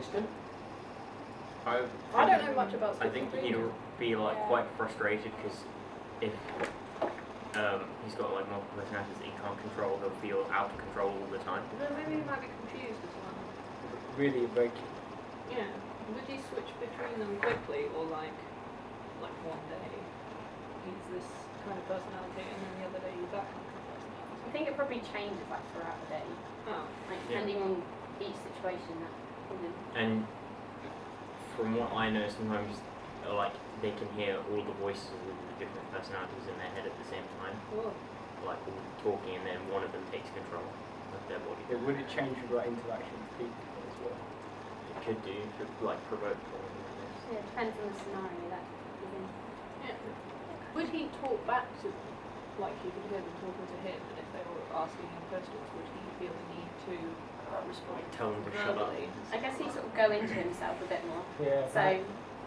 consistent. I don't know much about I think he'd be like quite frustrated because if he's got like multiple personalities that he can't control, he'll feel out of control all the time. No, maybe he might be confused as well. Really irregular. Yeah. Would he switch between them quickly, or like one day he's this kind of personality, and then the other day he's that kind of personality? I think it probably changes like throughout the day, Oh. like depending on each situation. And from what I know, sometimes like they can hear all the voices of the different personalities in their head at the same time, Cool. like all talking, and then one of them takes control of their body. Would it change with like interaction with people as well? It could do, could like provoke one of them. Yeah, it depends on the scenario that he's in. Yeah. Would he talk back to them, like he could hear them talking to him, and if they were asking him questions, would he feel the need to respond? Tell them to shut up. verbally? I guess he sort of go into himself a bit more. Yeah. So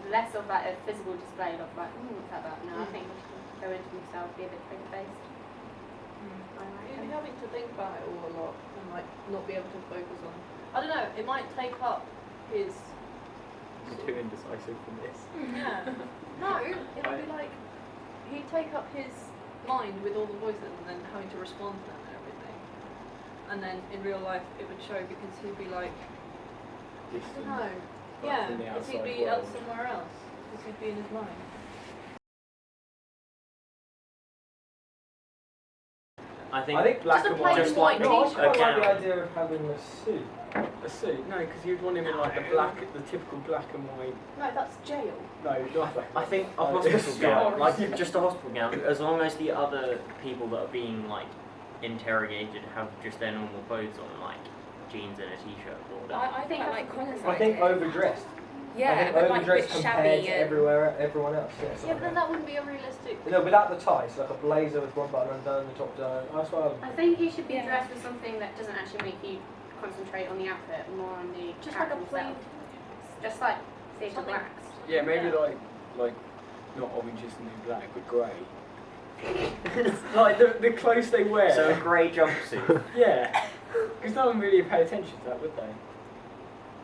less of like a physical display of like, what's that about? No, I think he should go into himself, be a bit poker-faced. You'd be having to think about it all a lot and like not be able to focus on. I don't know. It might take up his. I'm too indecisive for this. Yeah. No, it would be like he'd take up his mind with all the voices and then having to respond to them and everything. And then in real life it would show because he'd be like, I don't know. Yeah, from the because he'd outside be world. somewhere else. Because he'd be in his mind. I think black Just a and plain white. just like white No, I t-shirt. quite like the gown. idea of having a suit. A suit? No, because you'd want him in like the typical black and white. No, that's jail. No, not like. I think a Oh, hospital it's gown, not. like just a hospital gown, as long as the other people that are being like interrogated have just their normal clothes on, like jeans and a t-shirt or whatever. I think I like Connor's I think idea. overdressed. I Yeah, think but like a overdressed bit compared shabby to and everyone else. Yeah, Yeah, but then that wouldn't be a realistic. No, without the ties, like a blazer with one button undone, the top down. That's what I think he should be Yeah. dressed with something that doesn't actually make you concentrate on the outfit, more on the Just like a character plain. himself. Just like Theatre Something- Blacks. Yeah, maybe Yeah. like not orange is the new black, but grey. Like the clothes they wear. So a grey jumpsuit. Yeah, because no one really paid attention to that, would they?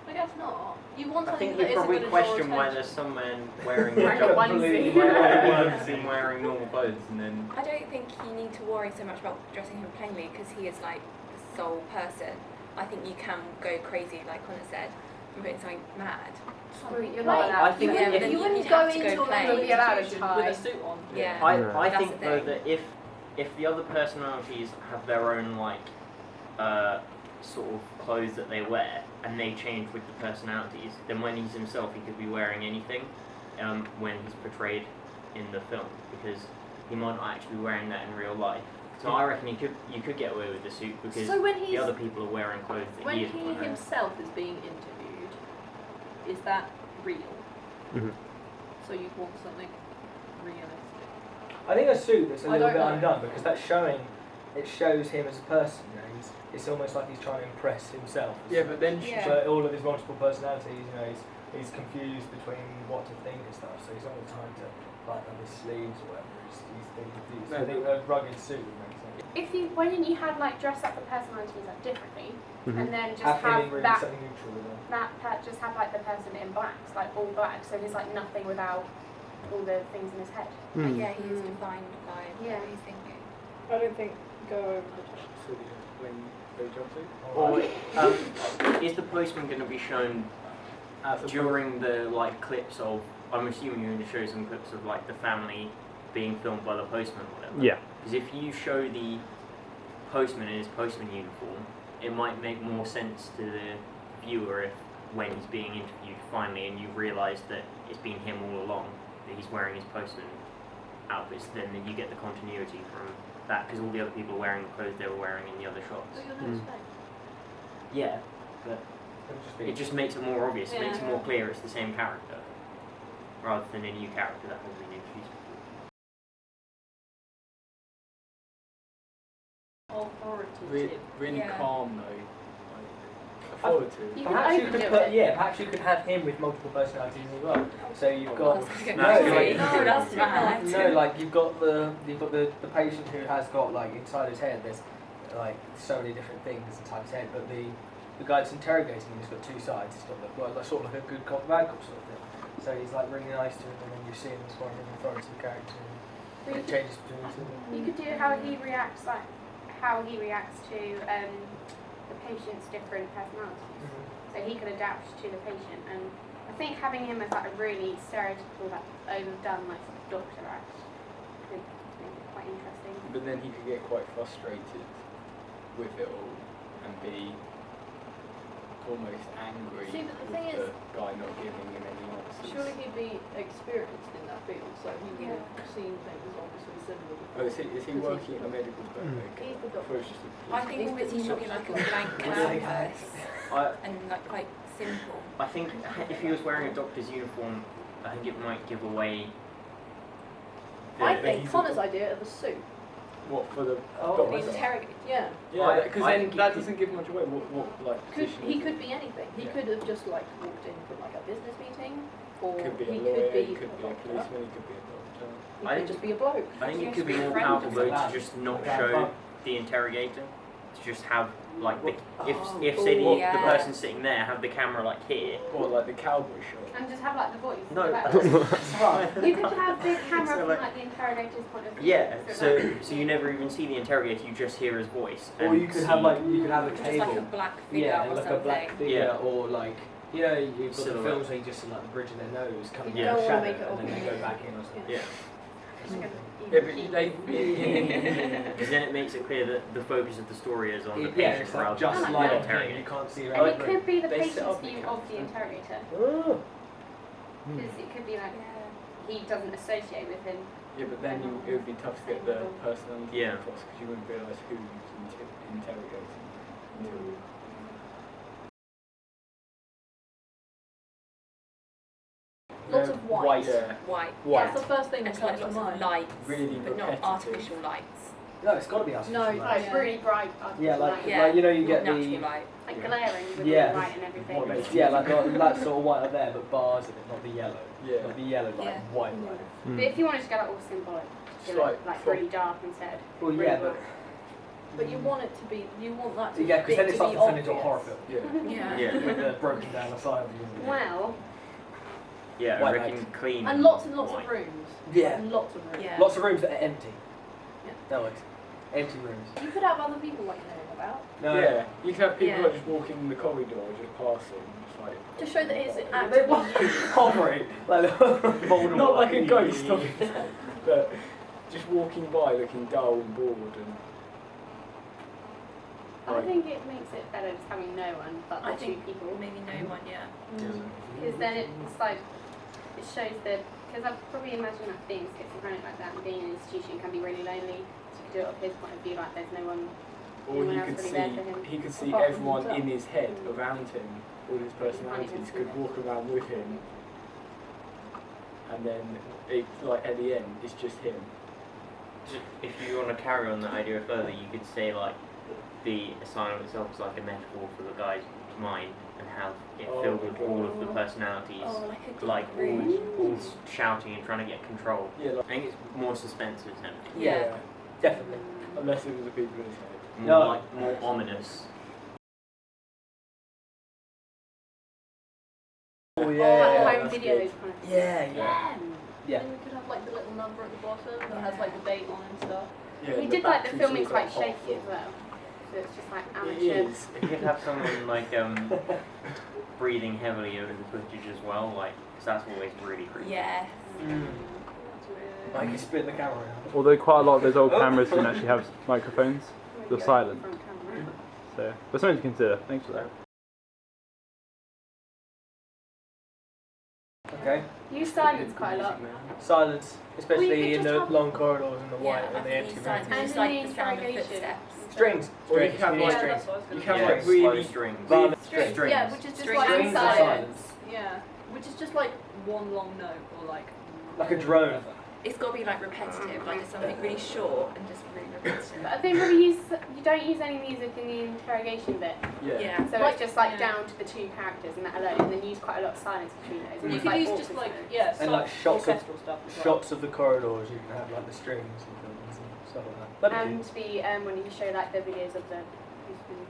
I guess not. You want I something think that you isn't probably going to draw question why attention. there's some man wearing a Like a jumpsuit, onesie. wearing wearing normal clothes, and then I don't think you need to worry so much about dressing him plainly because he is like the sole person. I think you can go crazy, like Connor said, and put in something mad. You're Right. not allowed I to think do if- it. You you wouldn't have go to go into plain. a You'd be allowed a institution tie. with a suit on. Yeah. I That's think the though thing. that if the other personalities have their own like sort of clothes that they wear and they change with the personalities, then when he's himself he could be wearing anything when he's portrayed in the film, because he might not actually be wearing that in real life. So I reckon you could get away with the suit because So when the he's other people are wearing clothes that when he isn't he wearing. himself is being interviewed, is that real? Mhm. So you'd want something realistic. I think a suit that's a I little don't bit know. undone because that's showing, it shows him as a person. You know, it's almost like he's trying to impress himself. Yeah, but then Yeah. But all of his multiple personalities, you know, he's confused between what to think and stuff. So he's not got time to button up his sleeves or whatever. He's being confused. No, I think a rugged suit would make sense. If you, why didn't you have like dress up the personalities like differently, and then just Have him have in really that something neutral with him. just have like the person in blacks, like all black, so there's like nothing without all the things in his head. Yeah, he is defined by Yeah. what he's thinking. I don't think go over the top. So when they jumpsuit. Or is the postman going to be shown As a during the like clips of? I'm assuming you're going to show some clips of like the family being filmed by the postman or whatever. Yeah. Because if you show the postman in his postman uniform, it might make more sense to the viewer if, when he's being interviewed finally, and you realise that it's been him all along, that he's wearing his postman outfits, then you get the continuity from that, because all the other people are wearing the clothes they were wearing in the other shots. So you'll know space. Yeah, but it just makes it more obvious, it makes it more clear it's the same character, rather than a new character that hasn't been introduced before. Authoritative. really Yeah. calm though. Like, authoritative. You Perhaps you could overdo put, it. yeah, perhaps you could have him with multiple personalities as well. So you've got No, that's mad. no, like you've got the patient who has got like inside his head. There's like so many different things inside his head, but the guy that's interrogating him has got two sides. He's got like sort of like a good cop, bad cop sort of thing. So he's like really nice to him, and then you see him as more of an authoritative character. And it changes between the two. You could do how he reacts to the patient's different personalities. So he could adapt to the patient, and I think having him as like a really stereotypical, like overdone, like doctor act could make it quite interesting. But then he could get quite frustrated with it all and be almost angry See, but the with thing the is- guy not giving him any answers. Surely he'd be experienced in that field, so he would Yeah. have seen things obviously similar. Oh, is he working at a medical clinic? He's the I thought doctor. it was just a I think almost he should be like a blank Really? canvas I, and like quite simple. I think if he was wearing a doctor's uniform, I think it might give away. I but think he's a Connor's idea of a suit. What, for the Oh, The doctor? interrogate. Yeah. Yeah, because I then think that he doesn't give much away. What like position He is could it? be anything. He Yeah. could have just like walked in from like a business meeting, or Could be a he lawyer, could be he could be a doctor. policeman, he could be a doctor. He I could think- just be a bloke. I think He it could be has to be more a friend powerful of though that. to just not That show part. the interrogator. To just have like the if Oh, say the yeah. person sitting there have the camera like here. Or like the cowboy shot. And just have like the voice. No. Like, you could have the camera So, from like- like the interrogator's point of view. Yeah, So, so you never even see the interrogator, you just hear his voice. Or and you could see- have a Just cable. like a black figure Yeah, or like something. a black figure, Yeah. or like you've got the Silhouette. films where you just see like the bridge of their nose coming You out don't of wanna shadow, make it and then they obvious. go back in or something. Yeah. Yeah, but they. Because then it makes it clear that the focus of the story is on the Yeah, patient it's like rather just than like the him. interrogator. You can't see And around it could be the They set patient's up the view of camera. the interrogator. Oh. Because it could be like Yeah. he doesn't associate with him. Yeah, but then it would be tough to get the personality Yeah. across because you wouldn't realise who was interrogating. until- Lots of white. Yeah. White. White. That's the first thing that And like comes to lots of mind. lights, Really but not repetitive. artificial lights. No, it's got to be artificial. No, light. Like Yeah. really bright. Yeah, like Yeah. like you know you Not get natural the light. like glaring with Yeah. the light and everything. What makes yeah like that sort of white up there, but bars in it, not the yellow. Yeah. Like the yellow like Yeah. white light. But if you wanted to go like all symbolic, It's do it like really dark instead. Well, Really yeah, bright. But you want it to be. You want that to yeah, because then to it starts be to turn into a obvious. horror film Yeah. Yeah. Yeah. with the broken down asylum. Well, Yeah, White I reckon clean. And lots of white. rooms. Yeah. And lots of rooms. Yeah. Lots of rooms that are empty. Yeah. No, it's empty rooms. You could have other people like knowing about. No. Yeah, you can have people Yeah. like just walking in the corridor, just passing, just like. To show that it's They actively want you. hovering like Voldemort. Not like a ghost, obviously, but just walking by, looking dull and bored, and I like, think it makes it better just having no one but the I two think people. maybe no one, yeah. Because then it's like, it shows that, because I probably imagine that being schizophrenic like that and being in an institution can be really lonely. So you could do it off his point of view, like there's no one. or Anyone you else could really see there for him? he could see Apart from everyone himself. in his head around him, all his personalities could walk around with him, and then it like at the end it's just him. If you want to carry on that idea further, you could say like the asylum itself is like a metaphor for the guy's mind and have it Oh filled my with all of the God. personalities, Oh, like a different like room. all shouting and trying to get control. Yeah, like, I think it's more suspense than anything. Yeah. Definitely. unless it was the people in his head. More No. like more ominous. Oh Or like yeah. home videos kind of thing. Yeah, Yeah. Yeah. Then we could have like the little number at the bottom that has like the date on and stuff. Yeah, He the did like the batteries filming always, quite like, hot. shaky as well. So it's just like It amateur. is. You could have someone like breathing heavily over the footage as well, like 'cause that's always really creepy. Yes. Mm. That's weird. Like you spin the camera around. Although quite a lot of those old cameras didn't actually have microphones, they're silent. Front camera. So there's something to consider. Thanks for that. Okay. Use silence quite a lot. Silence, especially could in just the have- long corridors and the white Yeah, I and the think empty these signs rooms. are And just in like the the sound of interrogation. footsteps. Strings. Or you Strings. can have need like- Yeah, strings. that's what I was You gonna can say. have Yeah, like slow really strings. Violent Strings, strings. yeah, which is just Strings like Strings and and silence. silence. Yeah, which is just like one long note or like. Like a drone. It's got to be like repetitive, like it's something really short and just really repetitive. But I think you don't use any music in the interrogation bit. Yeah. Yeah. So Like- it's just like yeah. down to the two characters and that alone, and then use quite a lot of silence between those. And You it's could like use just awkward like silence. And like shots of orchestral stuff as well. shots of the corridors. You can have like the strings and things and stuff like that. That'd be And the when you show like the videos of the who's been